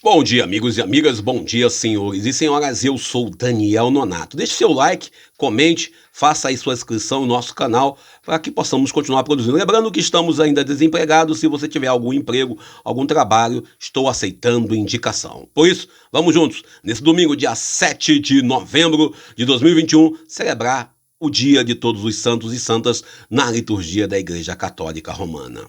Bom dia, amigos e amigas, bom dia, senhores e senhoras, eu sou Daniel Nonato. Deixe seu like, comente, faça aí sua inscrição no nosso canal para que possamos continuar produzindo. Lembrando que estamos ainda desempregados, se você tiver algum emprego, algum trabalho, estou aceitando indicação. Por isso, vamos juntos, nesse domingo, dia 7 de novembro de 2021, celebrar o Dia de Todos os Santos e Santas na liturgia da Igreja Católica Romana.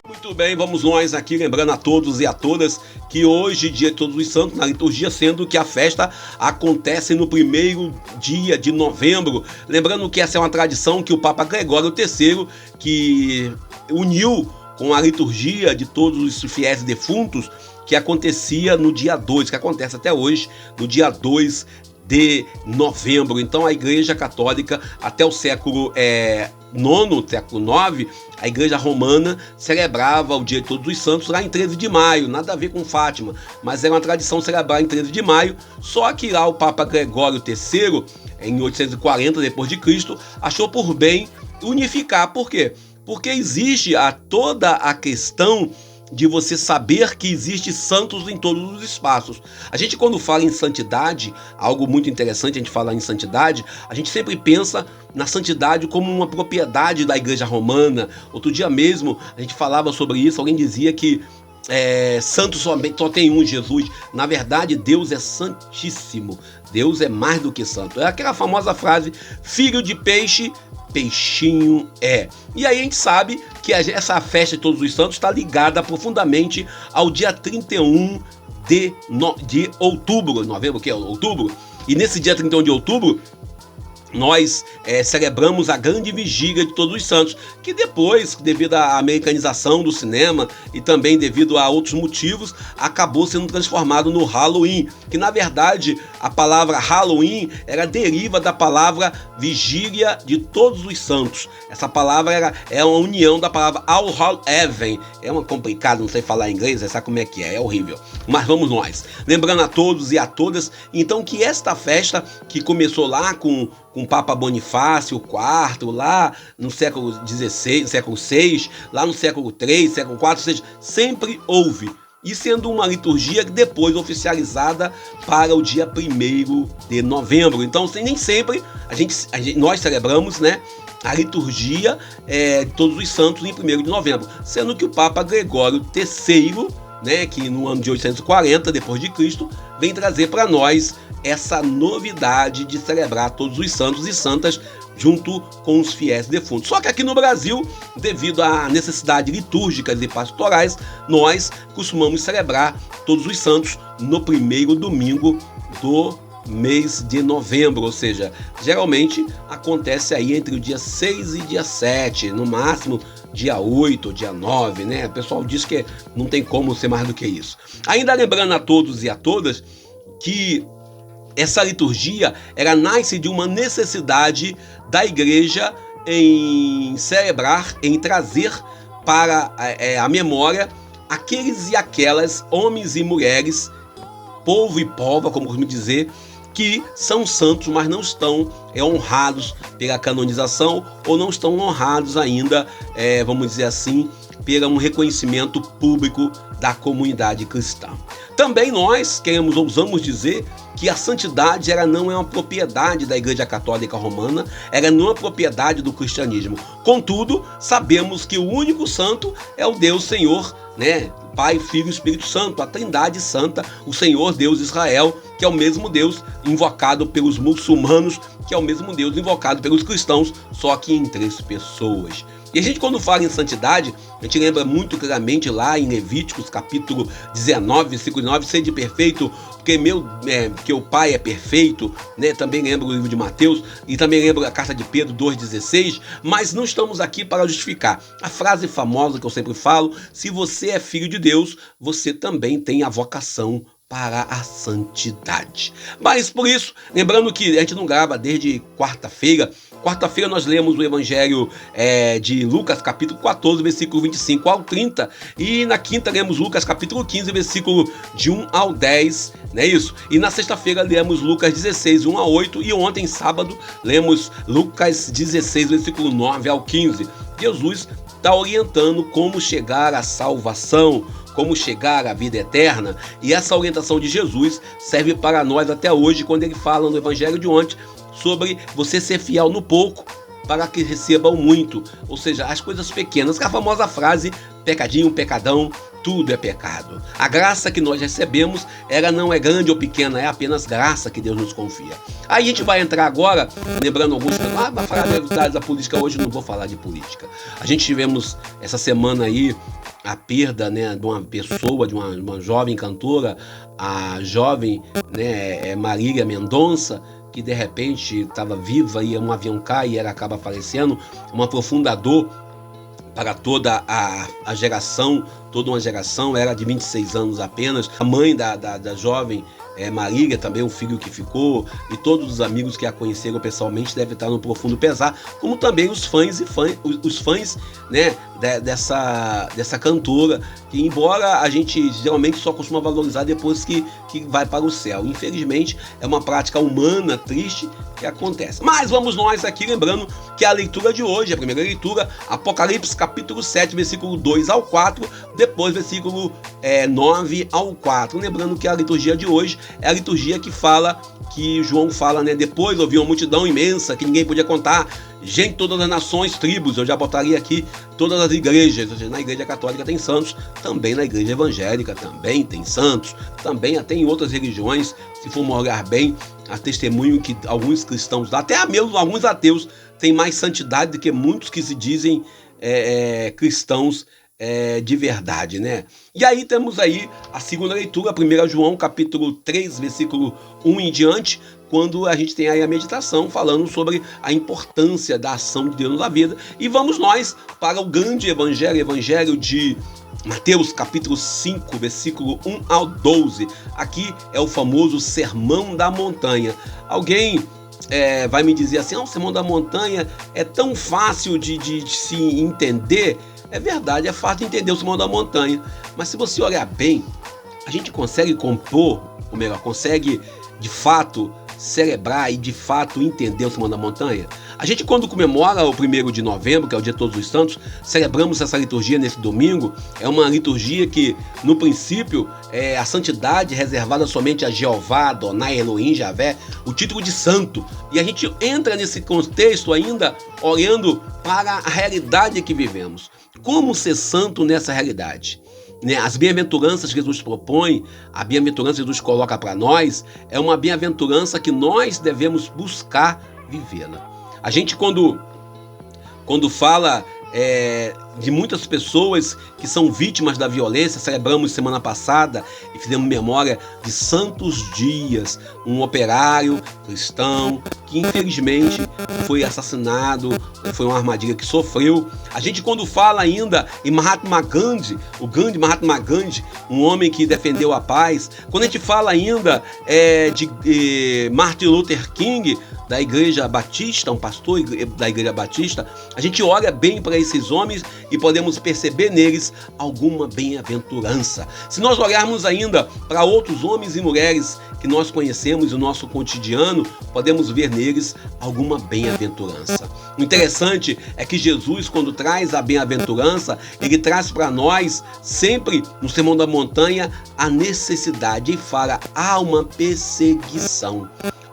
Muito bem, vamos nós aqui lembrando a todos e a todas que hoje, dia de Todos os Santos, na liturgia, sendo que a festa acontece no primeiro dia de novembro. Lembrando que essa é uma tradição que o Papa Gregório III, que uniu com a liturgia de todos os fiéis defuntos, que acontecia no dia 2, que acontece até hoje, no dia 2 de novembro. Então a Igreja Católica, até o século século IX, a Igreja Romana celebrava o Dia de Todos os Santos lá em 13 de maio, nada a ver com Fátima, mas era uma tradição celebrar em 13 de maio, só que lá o Papa Gregório III, em 840 d.C., achou por bem unificar. Por quê? Porque existe toda a questão de você saber que existe santos em todos os espaços. A gente, quando fala em santidade, algo muito interessante a gente falar em santidade, a gente sempre pensa na santidade como uma propriedade da Igreja Romana. Outro dia mesmo a gente falava sobre isso, alguém dizia que santo só tem um, Jesus. Na verdade, Deus é santíssimo. Deus é mais do que santo. É aquela famosa frase, filho de peixe, peixinho é. E aí a gente sabe que essa festa de Todos os Santos está ligada profundamente ao dia 31 de outubro, novembro, que é outubro. E nesse dia 31 de outubro, nós celebramos a grande vigília de Todos os Santos, que depois, devido à americanização do cinema e também devido a outros motivos, acabou sendo transformado no Halloween, que na verdade a palavra Halloween deriva da palavra vigília de Todos os Santos. Essa palavra é uma união da palavra All Heaven. É uma complicada, não sei falar inglês, você sabe como é que é horrível. Mas vamos nós. Lembrando a todos e a todas, então, que esta festa, que começou lá com o Papa Bonifácio IV, lá no século XVI, século VI, lá no século III, século IV, ou seja, sempre houve. E sendo uma liturgia depois oficializada para o dia 1º de novembro. Então, nem sempre nós celebramos, a liturgia de Todos os Santos em 1º de novembro. Sendo que o Papa Gregório III, que no ano de 840 d.C., vem trazer para nós essa novidade de celebrar Todos os Santos e Santas junto com os fiéis defuntos. Só que aqui no Brasil, devido à necessidade litúrgicas e pastorais, nós costumamos celebrar Todos os Santos no primeiro domingo do mês de novembro, ou seja, geralmente acontece aí entre o dia 6 e dia 7, no máximo dia 8 ou dia 9, O pessoal diz que não tem como ser mais do que isso. Ainda lembrando a todos e a todas que essa liturgia nasce de uma necessidade da igreja em celebrar, em trazer para a memória aqueles e aquelas homens e mulheres, povo e pova, como costumo dizer, que são santos, mas não estão honrados pela canonização ou não estão honrados ainda, vamos dizer assim, pelo um reconhecimento público da comunidade cristã. Também nós ousamos dizer que a santidade não é uma propriedade da Igreja Católica Romana, não é uma propriedade do cristianismo. Contudo, sabemos que o único santo é o Deus Senhor, Pai, Filho e Espírito Santo, a Trindade Santa, o Senhor Deus Israel, que é o mesmo Deus invocado pelos muçulmanos, que é o mesmo Deus invocado pelos cristãos, só que em 3 pessoas. E a gente, quando fala em santidade, a gente lembra muito claramente lá em Levíticos, capítulo 19, versículo 9, sede perfeito, porque o Pai é perfeito, Também lembro o livro de Mateus, e também lembro a carta de Pedro 2,16, mas não estamos aqui para justificar. A frase famosa que eu sempre falo, se você é filho de Deus, você também tem a vocação para a santidade. Mas por isso, lembrando que a gente não grava desde quarta-feira, Quarta-feira nós lemos o Evangelho de Lucas, capítulo 14, versículo 25 ao 30. E na quinta lemos Lucas, capítulo 15, versículo de 1 ao 10, não é isso? E na sexta-feira lemos Lucas 16, 1 a 8. E ontem, sábado, lemos Lucas 16, versículo 9 ao 15. Jesus está orientando como chegar à salvação, como chegar à vida eterna, e essa orientação de Jesus serve para nós até hoje, quando ele fala no Evangelho de ontem sobre você ser fiel no pouco para que receba o muito, ou seja, as coisas pequenas, que é a famosa frase, pecadinho, pecadão, tudo é pecado. A graça que nós recebemos, ela não é grande ou pequena, é apenas graça que Deus nos confia. Aí a gente vai entrar agora, lembrando alguns, vai falar da política hoje, não vou falar de política. A gente tivemos essa semana aí a perda, né, de uma pessoa, de uma jovem cantora, a jovem, né, Marília Mendonça, que de repente estava viva e um avião cai e ela acaba falecendo, uma profunda dor para toda a geração, toda uma geração. Era de 26 anos apenas. A mãe da jovem Marília, também o filho que ficou, e todos os amigos que a conheceram pessoalmente devem estar no profundo pesar, como também os fãs, né, dessa cantora, que embora a gente geralmente só costuma valorizar depois que vai para o céu. Infelizmente, é uma prática humana, triste, que acontece. Mas vamos nós aqui lembrando que a leitura de hoje, a primeira leitura, Apocalipse capítulo 7, versículo 2 ao 4, depois versículo 9 ao 4. Lembrando que a liturgia de hoje é a liturgia que João fala, né? Depois ouviu uma multidão imensa que ninguém podia contar, gente de todas as nações, tribos. Eu já botaria aqui todas as igrejas. Na igreja católica tem santos, também na igreja evangélica também tem santos, também até em outras religiões, se formos olhar bem, a testemunho que alguns cristãos, até mesmo alguns ateus, têm mais santidade do que muitos que se dizem cristãos de verdade, né? E aí temos aí a segunda leitura, 1 João capítulo 3, versículo 1 em diante, quando a gente tem aí a meditação falando sobre a importância da ação de Deus na vida. E vamos nós para o grande evangelho de Mateus capítulo 5, versículo 1 ao 12. Aqui é o famoso Sermão da Montanha. Alguém vai me dizer assim, o Sermão da Montanha é tão fácil de se entender. É verdade, é fácil de entender o Sermão da Montanha, mas se você olhar bem, a gente consegue compor, ou melhor, consegue de fato celebrar e de fato entender o Sermão da Montanha? A gente, quando comemora o 1º de novembro, que é o Dia de Todos os Santos, celebramos essa liturgia nesse domingo. É uma liturgia que, no princípio, é a santidade reservada somente a Jeová, Adonai, Elohim, Javé, o título de santo. E a gente entra nesse contexto ainda olhando para a realidade que vivemos. Como ser santo nessa realidade? As bem-aventuranças que Jesus propõe, a bem-aventurança que Jesus coloca para nós, é uma bem-aventurança que nós devemos buscar vivê-la. A gente, quando fala de muitas pessoas que são vítimas da violência, celebramos semana passada e fizemos memória de Santos Dias, um operário cristão que infelizmente foi assassinado, foi uma armadilha que sofreu. A gente, quando fala ainda em Mahatma Gandhi, o grande Mahatma Gandhi, um homem que defendeu a paz, quando a gente fala ainda de Martin Luther King, da Igreja Batista, um pastor da Igreja Batista, a gente olha bem para esses homens e podemos perceber neles alguma bem-aventurança. Se nós olharmos ainda para outros homens e mulheres que nós conhecemos no nosso cotidiano, podemos ver neles alguma bem-aventurança. O interessante é que Jesus, quando traz a bem-aventurança, ele traz para nós, sempre no Sermão da Montanha, a necessidade, e fala, há uma perseguição.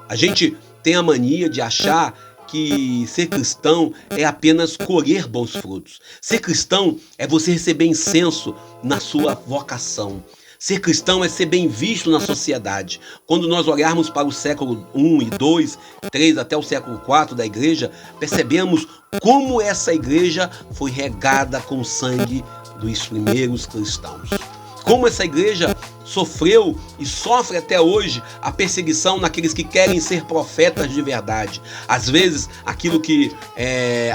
A gente tem a mania de achar que ser cristão é apenas colher bons frutos. Ser cristão é você receber incenso na sua vocação. Ser cristão é ser bem visto na sociedade. Quando nós olharmos para o século I e II, III até o século IV da igreja, percebemos como essa igreja foi regada com o sangue dos primeiros cristãos. Como essa igreja sofreu e sofre até hoje a perseguição naqueles que querem ser profetas de verdade. Às vezes, aquilo que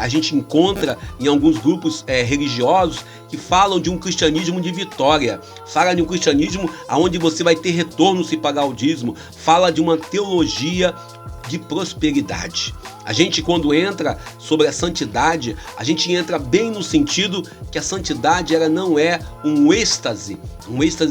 a gente encontra em alguns grupos religiosos que falam de um cristianismo de vitória, fala de um cristianismo onde você vai ter retorno se pagar o dízimo, fala de uma teologia de prosperidade. A gente, quando entra sobre a santidade, a gente entra bem no sentido que a santidade ela não é um êxtase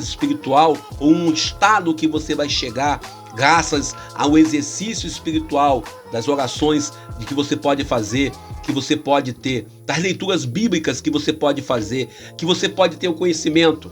espiritual ou um estado que você vai chegar graças ao exercício espiritual das orações de que você pode fazer, que você pode ter, das leituras bíblicas que você pode fazer, que você pode ter o conhecimento.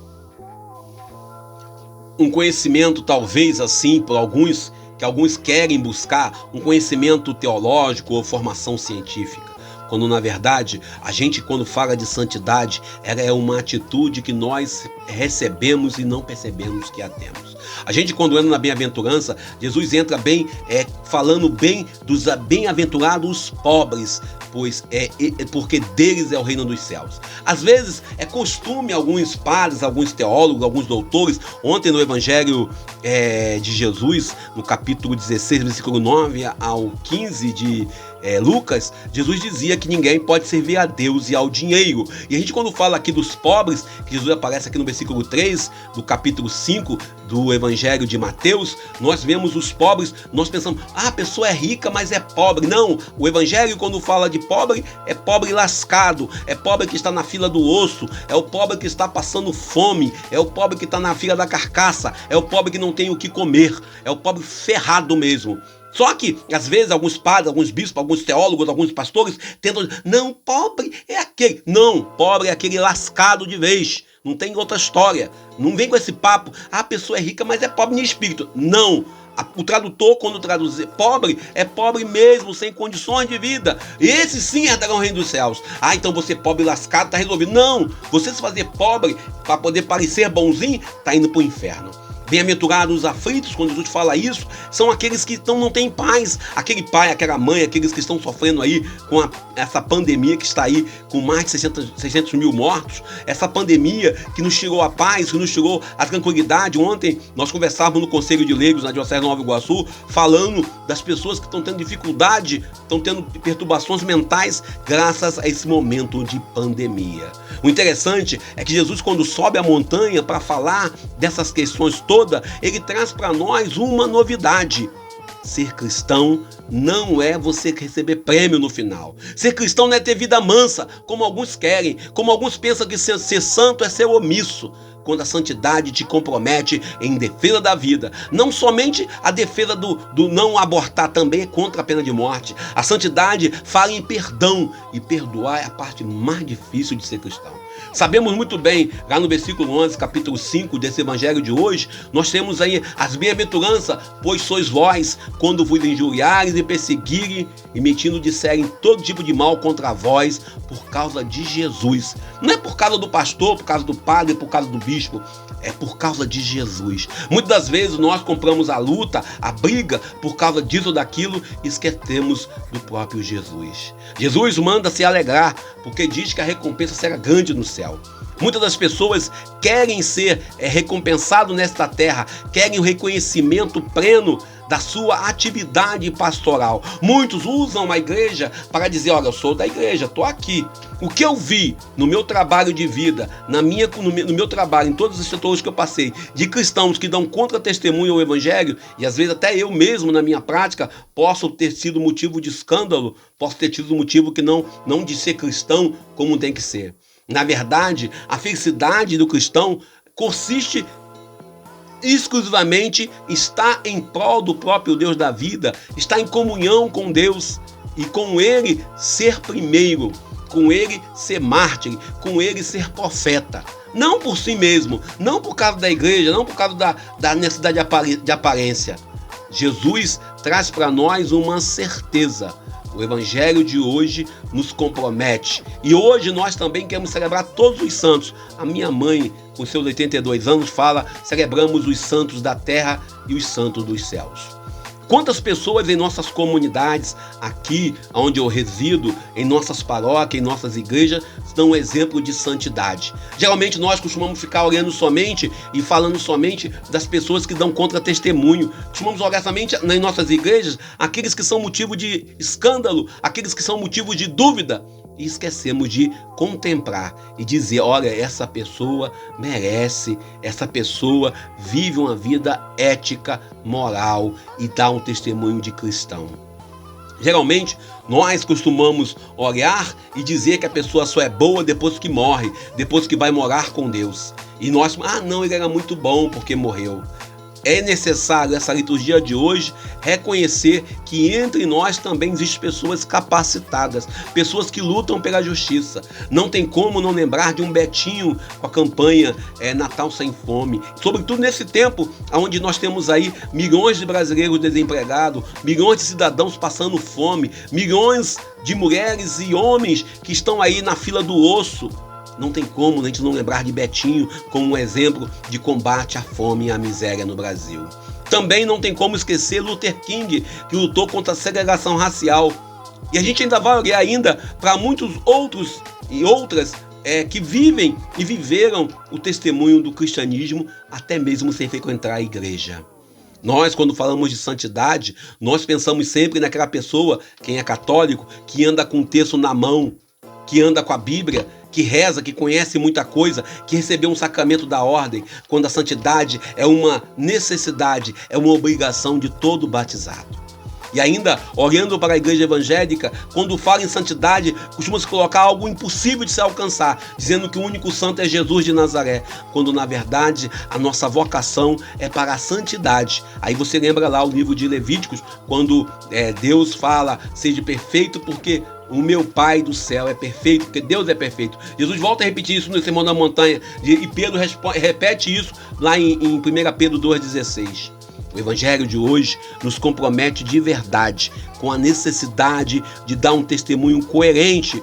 Um conhecimento talvez assim, por alguns, que alguns querem buscar, um conhecimento teológico ou formação científica. Quando na verdade, a gente quando fala de santidade, ela é uma atitude que nós recebemos e não percebemos que a temos. A gente quando entra na bem-aventurança, Jesus entra bem, falando bem dos bem-aventurados pobres, pois porque deles é o reino dos céus. Às vezes é costume alguns padres, alguns teólogos, alguns doutores, ontem no Evangelho de Jesus, no capítulo 16, versículo 9 ao 15 de Lucas, Jesus dizia que ninguém pode servir a Deus e ao dinheiro. E a gente quando fala aqui dos pobres, que Jesus aparece aqui no versículo 3 do capítulo 5 do Evangelho de Mateus, nós vemos os pobres, nós pensamos, a pessoa é rica, mas é pobre. Não, o Evangelho quando fala de pobre, é pobre lascado, é pobre que está na fila do osso, é o pobre que está passando fome, é o pobre que está na fila da carcaça, é o pobre que não tem o que comer, é o pobre ferrado mesmo. Só que, às vezes, alguns padres, alguns bispos, alguns teólogos, alguns pastores tentam dizer, não, pobre é aquele. Não, pobre é aquele lascado de vez. Não tem outra história. Não vem com esse papo, a pessoa é rica, mas é pobre em espírito. Não. O tradutor, quando traduzir pobre, é pobre mesmo, sem condições de vida. Esse sim herdarão o reino dos céus. Ah, então você pobre lascado, está resolvido. Não, você se fazer pobre para poder parecer bonzinho, está indo para o inferno. Bem-aventurados os aflitos, quando Jesus fala isso, são aqueles que não têm paz. Aquele pai, aquela mãe, aqueles que estão sofrendo aí com essa pandemia que está aí com mais de 600 mil mortos. Essa pandemia que nos tirou a paz, que nos tirou a tranquilidade. Ontem nós conversávamos no Conselho de Leigos, na Diocese de Nova Iguaçu, falando das pessoas que estão tendo dificuldade, estão tendo perturbações mentais graças a esse momento de pandemia. O interessante é que Jesus, quando sobe a montanha para falar dessas questões todas, ele traz para nós uma novidade. Ser cristão não é você receber prêmio no final. Ser cristão não é ter vida mansa, como alguns querem, como alguns pensam que ser santo é ser omisso. Quando a santidade te compromete em defesa da vida. Não somente a defesa do não abortar, também é contra a pena de morte. A santidade fala em perdão, e perdoar é a parte mais difícil de ser cristão. Sabemos muito bem, lá no versículo 11, capítulo 5 desse evangelho de hoje, nós temos aí as bem-aventuranças, pois sois vós, quando vos injuriares e perseguirem, e mentindo disserem todo tipo de mal contra vós, por causa de Jesus. Não é por causa do pastor, por causa do padre, por causa do bispo, é por causa de Jesus. Muitas das vezes nós compramos a luta, a briga, por causa disso ou daquilo, e esquecemos do próprio Jesus. Jesus manda se alegrar, porque diz que a recompensa será grande no céu. Muitas das pessoas querem ser recompensados nesta terra, querem o reconhecimento pleno da sua atividade pastoral. Muitos usam a igreja para dizer, olha, eu sou da igreja, estou aqui. O que eu vi no meu trabalho de vida, no meu trabalho, em todos os setores que eu passei, de cristãos que dão contra-testemunho ao evangelho, e às vezes até eu mesmo, na minha prática, posso ter sido motivo de escândalo, posso ter tido motivo que não de ser cristão como tem que ser. Na verdade, a felicidade do cristão consiste exclusivamente está em prol do próprio Deus da vida, está em comunhão com Deus e com Ele ser primeiro, com Ele ser mártir, com Ele ser profeta. Não por si mesmo, não por causa da igreja, não por causa da necessidade de aparência. Jesus traz para nós uma certeza. O evangelho de hoje nos compromete. E hoje nós também queremos celebrar todos os santos. A minha mãe, com seus 82 anos, fala: celebramos os santos da terra e os santos dos céus. Quantas pessoas em nossas comunidades, aqui onde eu resido, em nossas paróquias, em nossas igrejas, dão um exemplo de santidade. Geralmente nós costumamos ficar olhando somente e falando somente das pessoas que dão contra-testemunho. Costumamos olhar somente nas nossas igrejas aqueles que são motivo de escândalo, aqueles que são motivo de dúvida. e esquecemos de contemplar e dizer: olha, essa pessoa merece, essa pessoa vive uma vida ética, moral e dá um testemunho de cristão. Geralmente, nós costumamos olhar e dizer que a pessoa só é boa depois que morre, depois que vai morar com Deus. E nós, não, ele era muito bom porque morreu. É necessário, essa liturgia de hoje, reconhecer que entre nós também existem pessoas capacitadas, pessoas que lutam pela justiça. Não tem como não lembrar de um Betinho com a campanha Natal Sem Fome. Sobretudo nesse tempo onde nós temos aí milhões de brasileiros desempregados, milhões de cidadãos passando fome, milhões de mulheres e homens que estão aí na fila do osso. Não tem como a gente não lembrar de Betinho como um exemplo de combate à fome e à miséria no Brasil. Também não tem como esquecer Luther King, que lutou contra a segregação racial. E a gente ainda vai olhar ainda para muitos outros e outras que vivem e viveram o testemunho do cristianismo, até mesmo sem frequentar a igreja. Nós, quando falamos de santidade, nós pensamos sempre naquela pessoa, quem é católico, que anda com o texto na mão, que anda com a Bíblia, que reza, que conhece muita coisa, que recebeu um sacramento da ordem, quando a santidade é uma necessidade, é uma obrigação de todo batizado. E ainda, olhando para a igreja evangélica, quando fala em santidade, costuma-se colocar algo impossível de se alcançar, dizendo que o único santo é Jesus de Nazaré, quando na verdade a nossa vocação é para a santidade. Aí você lembra lá o livro de Levíticos, quando Deus fala: seja perfeito porque o meu Pai do céu é perfeito, porque Deus é perfeito. Jesus volta a repetir isso no Sermão da Montanha, e Pedro repete isso lá em 1 Pedro 2,16. O Evangelho de hoje nos compromete de verdade com a necessidade de dar um testemunho coerente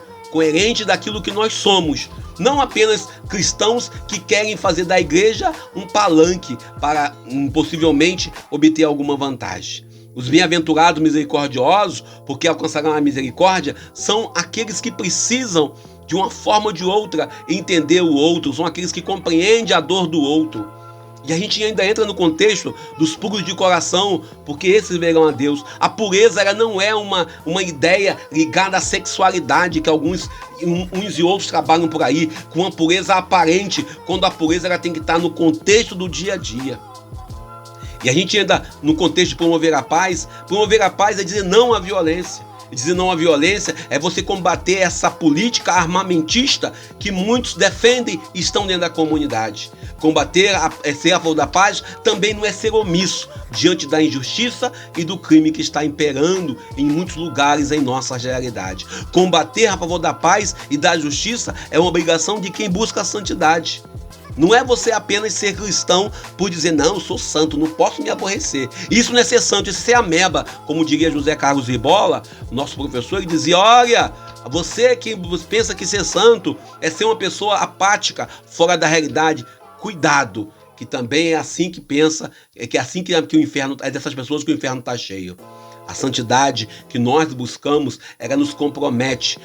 daquilo que nós somos. Não apenas cristãos que querem fazer da igreja um palanque para possivelmente obter alguma vantagem. Os bem-aventurados misericordiosos, porque alcançarão a misericórdia, são aqueles que precisam, de uma forma ou de outra, entender o outro, são aqueles que compreendem a dor do outro. E a gente ainda entra no contexto dos puros de coração, porque esses verão a Deus. A pureza ela não é uma ideia ligada à sexualidade, que uns e outros trabalham por aí, com uma pureza aparente, quando a pureza ela tem que estar no contexto do dia a dia. E a gente ainda no contexto de promover a paz é dizer não à violência. Dizer não à violência é você combater essa política armamentista que muitos defendem e estão dentro da comunidade. Combater, ser a favor da paz, também não é ser omisso diante da injustiça e do crime que está imperando em muitos lugares em nossa realidade. Combater a favor da paz e da justiça é uma obrigação de quem busca a santidade. Não é você apenas ser cristão por dizer: não, eu sou santo, não posso me aborrecer. Isso não é ser santo, isso é ser ameba. Como diria José Carlos Ribola, o nosso professor, ele dizia: olha, você que pensa que ser santo é ser uma pessoa apática, fora da realidade, cuidado, que também é assim que pensa, que é assim que o inferno, é dessas pessoas que o inferno está cheio. A santidade que nós buscamos, ela nos compromete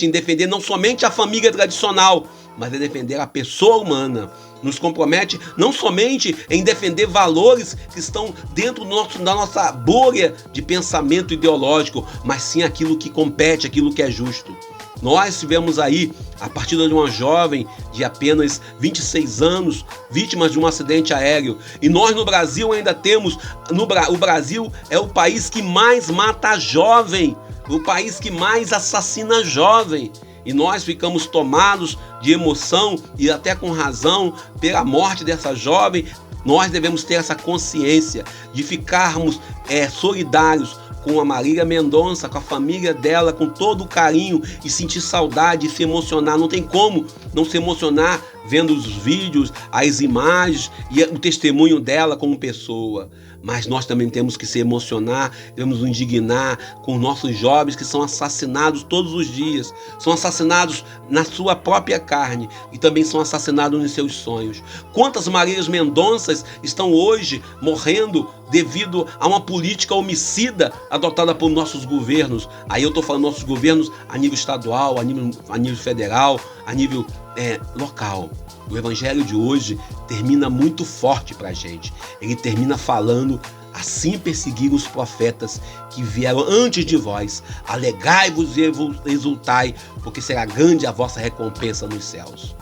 em defender não somente a família tradicional, mas em defender a pessoa humana. Nos compromete não somente em defender valores que estão dentro da nossa bolha de pensamento ideológico, mas sim aquilo que compete, aquilo que é justo. Nós tivemos aí a partida de uma jovem de apenas 26 anos, vítima de um acidente aéreo. E nós no Brasil ainda temos, o Brasil é o país que mais mata jovem, o país que mais assassina jovem. E nós ficamos tomados de emoção e até com razão pela morte dessa jovem. Nós devemos ter essa consciência de ficarmos solidários com a Marília Mendonça, com a família dela, com todo o carinho, e sentir saudade e se emocionar. Não tem como não se emocionar vendo os vídeos, as imagens e o testemunho dela como pessoa. Mas nós também temos que se emocionar, devemos nos indignar com nossos jovens que são assassinados todos os dias. São assassinados na sua própria carne e também são assassinados nos seus sonhos. Quantas Marílias Mendonças estão hoje morrendo devido a uma política homicida adotada por nossos governos? Aí eu estou falando nossos governos a nível estadual, a nível federal, a nível local. O evangelho de hoje termina muito forte para a gente. Ele termina falando Assim perseguiram os profetas que vieram antes de vós. Alegrai-vos e exultai, porque será grande a vossa recompensa nos céus.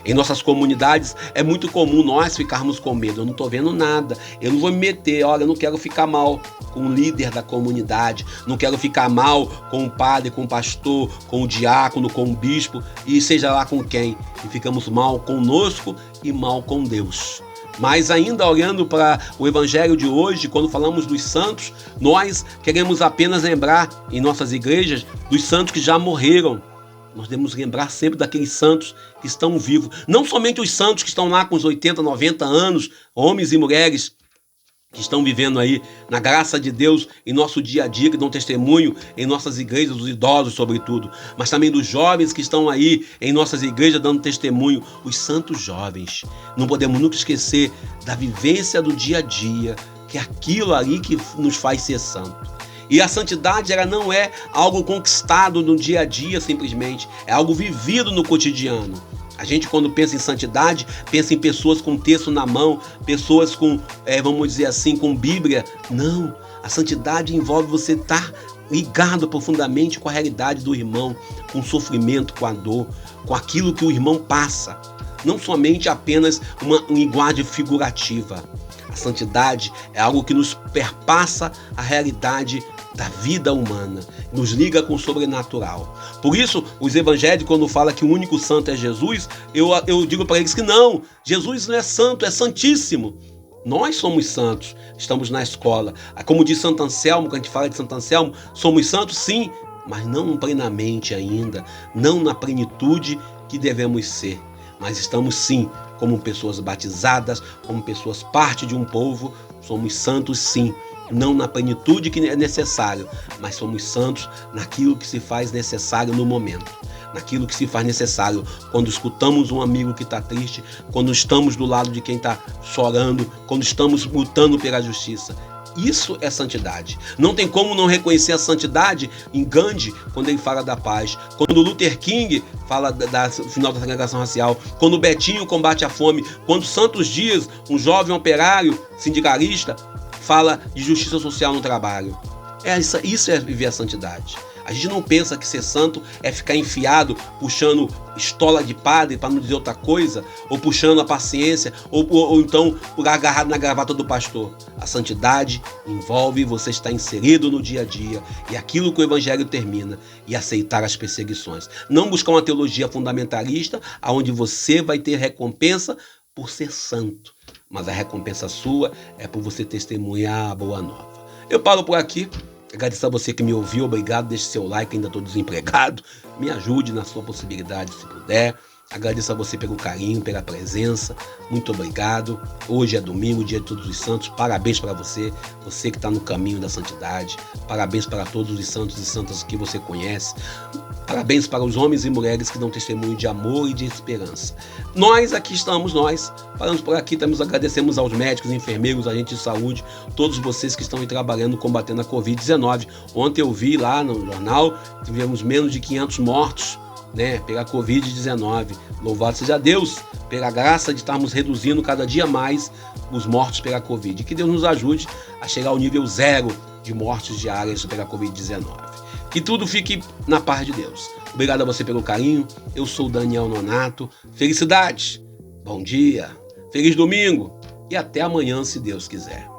Em nossas comunidades é muito comum nós ficarmos com medo. Eu não estou vendo nada, eu não vou me meter, olha, eu não quero ficar mal com o líder da comunidade, não quero ficar mal com o padre, com o pastor, com o diácono, com o bispo, e seja lá com quem. E ficamos mal conosco e mal com Deus. Mas ainda olhando para o evangelho de hoje, quando falamos dos santos, nós queremos apenas lembrar em nossas igrejas dos santos que já morreram. Nós devemos lembrar sempre daqueles santos que estão vivos. Não somente os santos que estão lá com os 80, 90 anos, homens e mulheres que estão vivendo aí na graça de Deus em nosso dia a dia, que dão testemunho em nossas igrejas, os idosos sobretudo, mas também dos jovens que estão aí em nossas igrejas dando testemunho, os santos jovens. Não podemos nunca esquecer da vivência do dia a dia, que é aquilo ali que nos faz ser santo. E a santidade, ela não é algo conquistado no dia a dia simplesmente, é algo vivido no cotidiano. A gente, quando pensa em santidade, pensa em pessoas com texto na mão, pessoas com, vamos dizer assim, com Bíblia. Não, a santidade envolve você estar ligado profundamente com a realidade do irmão, com o sofrimento, com a dor, com aquilo que o irmão passa. Não somente apenas uma linguagem figurativa. A santidade é algo que nos perpassa a realidade da vida humana, nos liga com o sobrenatural. Por isso, os evangélicos, quando falam que o único santo é Jesus, eu digo para eles que não, Jesus não é santo, é santíssimo. Nós somos santos, estamos na escola. Como diz Santo Anselmo, quando a gente fala de Santo Anselmo, somos santos sim, mas não plenamente ainda, não na plenitude que devemos ser. Mas estamos sim, como pessoas batizadas, como pessoas parte de um povo, somos santos sim. Não na plenitude que é necessário, mas somos santos naquilo que se faz necessário no momento. Naquilo que se faz necessário quando escutamos um amigo que está triste, quando estamos do lado de quem está chorando, quando estamos lutando pela justiça. Isso é santidade. Não tem como não reconhecer a santidade em Gandhi, quando ele fala da paz. Quando Luther King fala do final da segregação racial. Quando Betinho combate a fome. Quando Santos Dias, um jovem operário sindicalista, fala de justiça social no trabalho. Isso é viver a santidade. A gente não pensa que ser santo é ficar enfiado, puxando estola de padre, para não dizer outra coisa, ou puxando a paciência, ou então agarrado na gravata do pastor. A santidade envolve você estar inserido no dia a dia, e aquilo que o evangelho termina, e aceitar as perseguições. Não buscar uma teologia fundamentalista, onde você vai ter recompensa por ser santo. Mas a recompensa sua é por você testemunhar a boa nova. Eu paro por aqui. Agradeço a você que me ouviu. Obrigado. Deixe seu like, ainda estou desempregado. Me ajude na sua possibilidade, se puder. Agradeço a você pelo carinho, pela presença. Muito obrigado. Hoje é domingo, dia de Todos os Santos. Parabéns para você, você que está no caminho da santidade. Parabéns para todos os santos e santas que você conhece. Parabéns para os homens e mulheres que dão testemunho de amor e de esperança. Nós aqui estamos, falamos por aqui, agradecemos aos médicos, enfermeiros, agentes de saúde, todos vocês que estão aí trabalhando, combatendo a Covid-19. Ontem eu vi lá no jornal, tivemos menos de 500 mortos, pela Covid-19. Louvado seja Deus pela graça de estarmos reduzindo cada dia mais os mortos pela Covid. E que Deus nos ajude a chegar ao nível zero de mortes diárias pela Covid-19. Que tudo fique na paz de Deus. Obrigado a você pelo carinho. Eu sou Daniel Nonato. Felicidades, bom dia, feliz domingo e até amanhã, se Deus quiser.